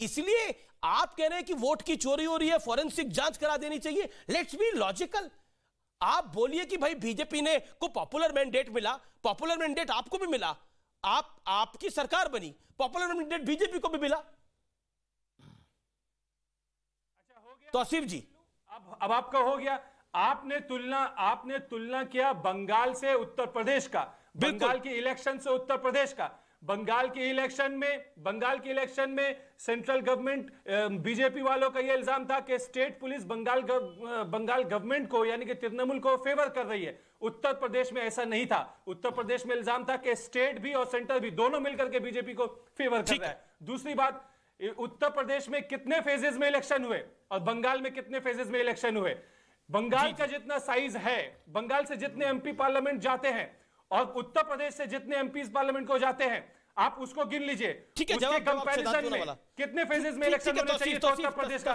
इसलिए आप कह रहे हैं कि वोट की चोरी हो रही है, फॉरेंसिक जांच करा देनी चाहिए। Let's be logical. आप बोलिए कि भाई बीजेपी ने को पॉपुलर मैंडेट मिला, पॉपुलर मैंडेट आपको भी मिला, आपकी सरकार बनी, पॉपुलर मैंडेट बीजेपी को भी मिला। अच्छा हो गया तौसीफ जी, अब आपका हो गया। आपने तुलना किया बंगाल से उत्तर प्रदेश का, बंगाल के इलेक्शन से उत्तर प्रदेश का। बंगाल के इलेक्शन में सेंट्रल गवर्नमेंट, बीजेपी वालों का यह इल्जाम था कि स्टेट पुलिस बंगाल गवर्नमेंट को यानी कि तृणमूल को फेवर कर रही है। उत्तर प्रदेश में ऐसा नहीं था। उत्तर प्रदेश में इल्जाम था कि स्टेट भी और सेंटर भी दोनों मिलकर के बीजेपी को फेवर कर रहा है। दूसरी बात, उत्तर प्रदेश में कितने फेजेस में इलेक्शन हुए और बंगाल में कितने फेजेस में इलेक्शन हुए? बंगाल का जितना साइज है, बंगाल से जितने एमपी पार्लियामेंट जाते हैं और उत्तर प्रदेश से जितने एमपी पार्लियामेंट को जाते हैं, आप उसको गिन लीजिए। ठीक है, उसके कंपैरिजन में कितने फेजेस में इलेक्शन होने चाहिए था उत्तर प्रदेश का?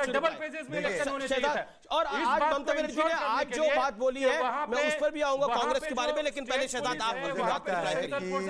डबल फेजेस में इलेक्शन होने चाहिए था। और आज ममता बनर्जी ने आज जो बात बोली है, मैं उस पर भी आऊंगा कांग्रेस के बारे में, लेकिन पहले शहजाद आप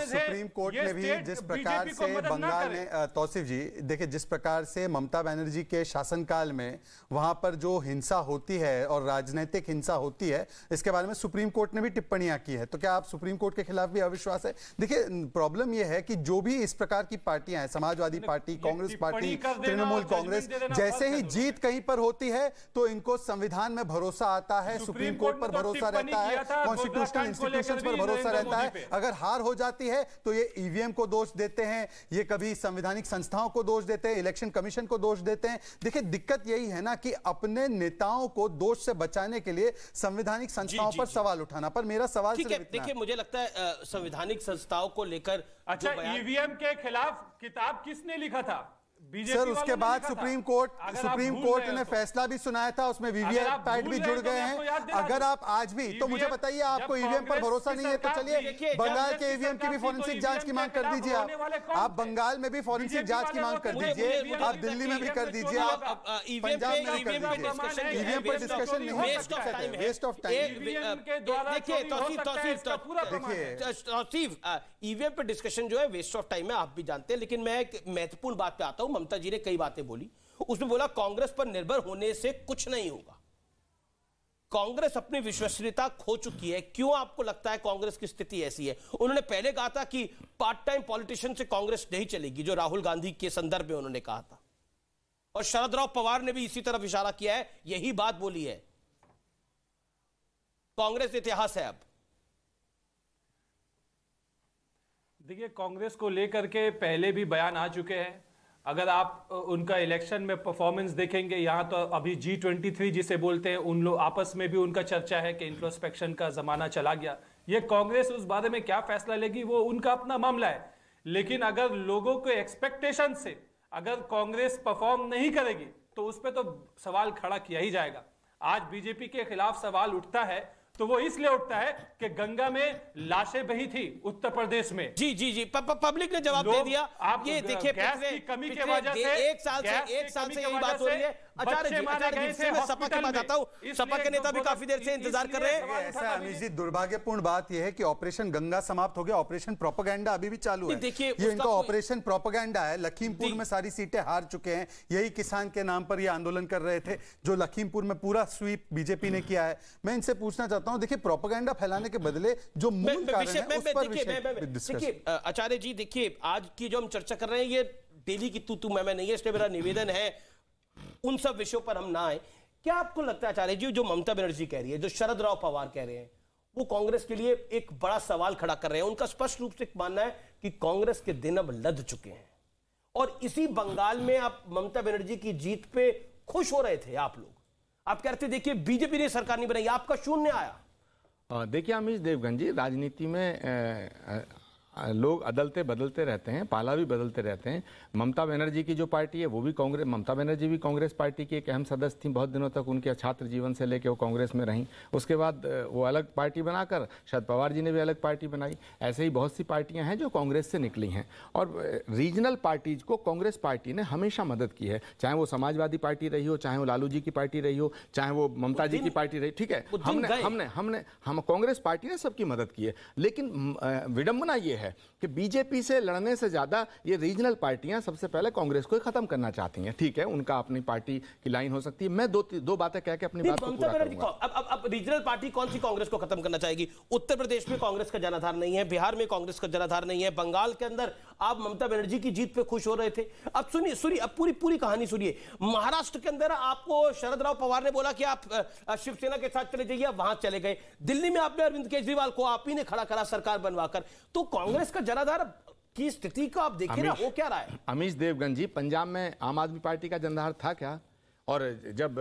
सुप्रीम कोर्ट ने भी जिस प्रकार से बंगाल ने, तौसीफ जी देखिए, जिस प्रकार से ममता बनर्जी के शासनकाल में वहां पर जो हिंसा होती है और राजनीतिक हिंसा होती है, इसके बारे में सुप्रीम कोर्ट ने भी टिप्पणियां की है। तो क्या आप सुप्रीम कोर्ट के खिलाफ भी अविश्वास है? देखिए, प्रॉब्लम यह है कि जो भी इस प्रकार की पार्टियां हैं, समाजवादी पार्टी, कांग्रेस पार्टी, तृणमूल कांग्रेस, जैसे ही जीत कहीं पर होती है तो इनको संविधान में भरोसा आता है, सुप्रीम कोर्ट पर भरोसा रहता है, कॉन्स्टिट्यूशनल इंस्टीट्यूशंस पर भरोसा रहता है। अगर हार हो जाती है तो ये ईवीएम को दोष देते हैं, ये कभी संवैधानिक संस्थाओं को दोष देते हैं, इलेक्शन कमीशन को दोष देते हैं। देखिए, दिक्कत यही है ना कि अपने नेताओं को दोष से बचाने के लिए संवैधानिक संस्थाओं पर सवाल उठाना। पर मेरा सवाल सिर्फ इतना, देखिए, मुझे लगता है संवैधानिक संस्थाओं को लेकर, अच्छा, ईवीएम के खिलाफ किताब किसने लिखा था? सर, उसके बाद सुप्रीम कोर्ट ने फैसला भी सुनाया था, उसमें वीवीपैट भी जुड़ गए हैं। अगर आप आज भी, तो मुझे बताइए, आपको ईवीएम पर भरोसा नहीं है तो चलिए बंगाल के ईवीएम की भी फॉरेंसिक जांच की मांग कर दीजिए। आप बंगाल में भी फॉरेंसिक जांच की मांग कर दीजिए, आप दिल्ली में भी कर दीजिए, आप पंजाब में भी कर दीजिए। ईवीएम पर डिस्कशन नहीं, वेस्ट ऑफ टाइम। देखिए, ईवीएम पर डिस्कशन जो है वेस्ट ऑफ टाइम है, आप भी जानते हैं। लेकिन मैं एक महत्वपूर्ण बात पे आता हूं। ममता जी ने कई बातें बोली, उसमें बोला कांग्रेस पर निर्भर होने से कुछ नहीं होगा। कांग्रेस अपनी विश्वसनीयता खो चुकी है। क्यों आपको लगता है कांग्रेस की स्थिति ऐसी है? उन्होंने पहले कहा था कि पार्ट टाइम पॉलिटिशियन से कांग्रेस नहीं चलेगी, जो राहुल गांधी के संदर्भ में उन्होंने कहा था, और शरद राव पवार ने भी इसी तरफ इशारा किया है, यही बात बोली है। कांग्रेस इतिहास है। अब देखिए, कांग्रेस को लेकर के पहले भी बयान आ चुके हैं। अगर आप उनका इलेक्शन में परफॉर्मेंस देखेंगे, यहां तो अभी G23 जिसे बोलते हैं, उन लोग आपस में भी उनका चर्चा है कि इंट्रोस्पेक्शन का जमाना चला गया। ये कांग्रेस उस बारे में क्या फैसला लेगी वो उनका अपना मामला है। लेकिन अगर लोगों के एक्सपेक्टेशन से अगर कांग्रेस परफॉर्म नहीं करेगी तो उस पर तो सवाल खड़ा किया ही जाएगा। आज बीजेपी के खिलाफ सवाल उठता है तो वो इसलिए उठता है कि गंगा में लाशें बही थी उत्तर प्रदेश में। जी पब्लिक ने जवाब दे दिया। आप ये देखिए, गैस की कमी की वजह से एक साल से यही बात हो रही है। आचार्य जी, मैं सपा की बात आता हूं। सपा के नेता भी काफी देर से इंतजार कर रहे हैं। ऐसा अमीश जी, दुर्भाग्यपूर्ण बात यह है कि ऑपरेशन गंगा समाप्त हो गया, ऑपरेशन प्रोपेगेंडा अभी भी चालू है। देखिए, ये इनका ऑपरेशन प्रोपेगेंडा है। लखीमपुर में सारी सीटें हार चुके हैं, यही किसान के नाम पर ये आंदोलन कर रहे थे, जो लखीमपुर में पूरा स्वीप बीजेपी ने किया है। मैं इनसे पूछना चाहता हूं, देखिए, प्रोपेगेंडा फैलाने के बदले जो मूल कारण है उस पर देखिए आचार्य जी, देखिए, आज की जो हम चर्चा कर रहे हैं ये डेली की तू मैं नहीं है, इसलिए मेरा निवेदन है उन सब विषयों पर हम ना आए। क्या आपको लगता है आचार्य जी, जो ममता बनर्जी कह रही है, जो शरद राव पवार कह रहे हैं, वो कांग्रेस के लिए एक बड़ा सवाल खड़ा कर रहे हैं? उनका स्पष्ट रूप से मानना है कि कांग्रेस के दिन अब लद चुके हैं, और इसी बंगाल में आप ममता बनर्जी की जीत पे खुश हो रहे थे। आप कह रहे थे देखिए बीजेपी ने सरकार नहीं बनाई, आपका शून्य आया। देखिए अमीश देवगन जी, राजनीति में लोग अदलते बदलते रहते हैं, पाला भी बदलते रहते हैं। ममता बनर्जी की जो पार्टी है वो भी कांग्रेस, ममता बनर्जी भी कांग्रेस पार्टी की एक अहम सदस्य थी। बहुत दिनों तक उनके छात्र जीवन से लेकर वो कांग्रेस में रहीं। उसके बाद वो अलग पार्टी बनाकर शरद पवार जी ने भी अलग पार्टी बनाई। ऐसे ही बहुत सी पार्टियां हैं जो कांग्रेस से निकली हैं, और रीजनल पार्टीज को कांग्रेस पार्टी ने हमेशा मदद की है, चाहे वो समाजवादी पार्टी रही हो, चाहे वो लालू जी की पार्टी रही हो, चाहे वो ममता जी की पार्टी रही। ठीक है, हम कांग्रेस पार्टी ने सबकी मदद की है। लेकिन विडंबना ये है है कि बीजेपी से लड़ने से ज्यादा ये रीजनल पार्टियां सबसे पहले कांग्रेस को खत्म करना चाहती हैं। ठीक है, उनका अपनी पार्टी की लाइन हो सकती है। मैं दो बातें कह के अपनी बात को पूरा करूंगा। अब रीजनल पार्टी कौन सी कांग्रेस को खत्म करना चाहेगी? उत्तर प्रदेश में कांग्रेस का जनाधार नहीं है, बिहार में कांग्रेस का जनाधार नहीं है, बंगाल के अंदर आप ममता बनर्जी की जीत पे खुश हो रहे थे। अब सुनिए, अब पूरी कहानी सुनिए। महाराष्ट्र के अंदर आपको शरद राव पवार ने बोला कि आप शिवसेना के साथ चले जाइए, वहां चले गए। दिल्ली में आपने अरविंद केजरीवाल को आप ही ने खड़ा करा सरकार बनवाकर। तो कांग्रेस का जनाधार की स्थिति का आप देखिए ना, वो क्या रहा है। अमीश देवगन जी, पंजाब में आम आदमी पार्टी का जनाधार था क्या? और जब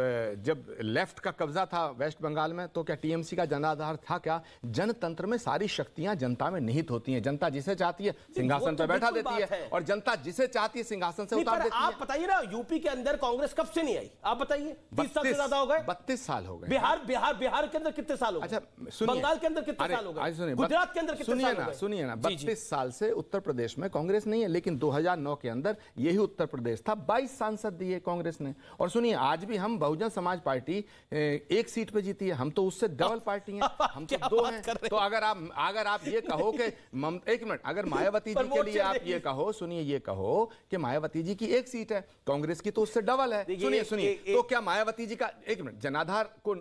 लेफ्ट का कब्जा था वेस्ट बंगाल में, तो क्या टीएमसी का जनाधार था क्या? जनतंत्र में सारी शक्तियां जनता में निहित होती हैं। जनता जिसे चाहती है सिंहासन पर बैठा देती है और जनता जिसे चाहती है सिंहासन से उतार देती है। आप बताइए ना, यूपी के अंदर कांग्रेस कब से नहीं आई? आप बताइए। 30 साल से ज्यादा हो गए। 32 साल हो गए। बिहार के अंदर कितने साल हो गए? अच्छा, बंगाल के अंदर कितने साल हो गए? गुजरात के अंदर कितने साल हो गए? सुनिए ना, 32 साल से उत्तर प्रदेश में कांग्रेस नहीं है, लेकिन 2009 के अंदर यही उत्तर प्रदेश था। 22 सांसद दिए कांग्रेस ने। और सुनिए, आज भी हम बहुजन समाज पार्टी एक सीट पे जीती है, हम तो उससे डबल पार्टी हैं, हम तो 2 हैं। तो अगर आप ये कहो कि एक मिनट, अगर मायावती जी के लिए आप ये कहो, सुनिए, ये कहो कि मायावती जी की 1 सीट है, कांग्रेस की तो उससे डबल है। सुनिए, तो क्या मायावती जी का, एक मिनट, जनाधार को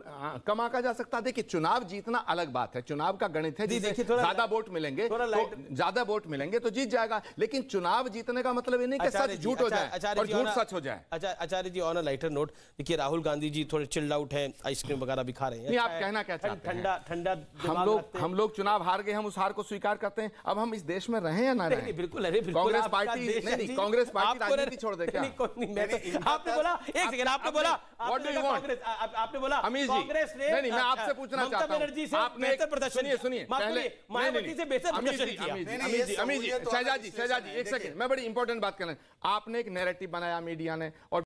कम आंका जा सकता है? देखिए, चुनाव जीतना अलग बात है, चुनाव का गणित है, ज्यादा वोट मिलेंगे तो जीत जाएगा। लेकिन चुनाव जीतने का मतलब ये नहीं कि सच झूठ हो जाए और झूठ सच हो जाए। आचार्य जी, ऑन अ लाइटर नोट, देखिए राहुल गांधी जी थोड़े चिल्ड आउट हैं, आइसक्रीम वगैरह भी खा रहे हैं। नहीं, आप कहना क्या चाहते हैं? ठंडा हम लोग चुनाव हार गए, हम उस हार को स्वीकार करते हैं। अब हम इस देश में रहें या ना रहें? बिल्कुल, कांग्रेस पार्टी कांग्रेस पार्टी राजनीति छोड़ दे क्या? आपने बोला, एक सेकंड, आपने बोला व्हाट डू यू वांट? आपने बोला अमीश जी, नहीं, मैं आपसे पूछना चाहता हूं, आपने सुनिए पहले मायावती से बेहतर प्रदर्शन किया। अमीश जी, शहजाद जी, एक सेकंड, मैं बड़ी इंपॉर्टेंट बात कर रहा हूं। आपने एक नैरेटिव बनाया मीडिया ने, और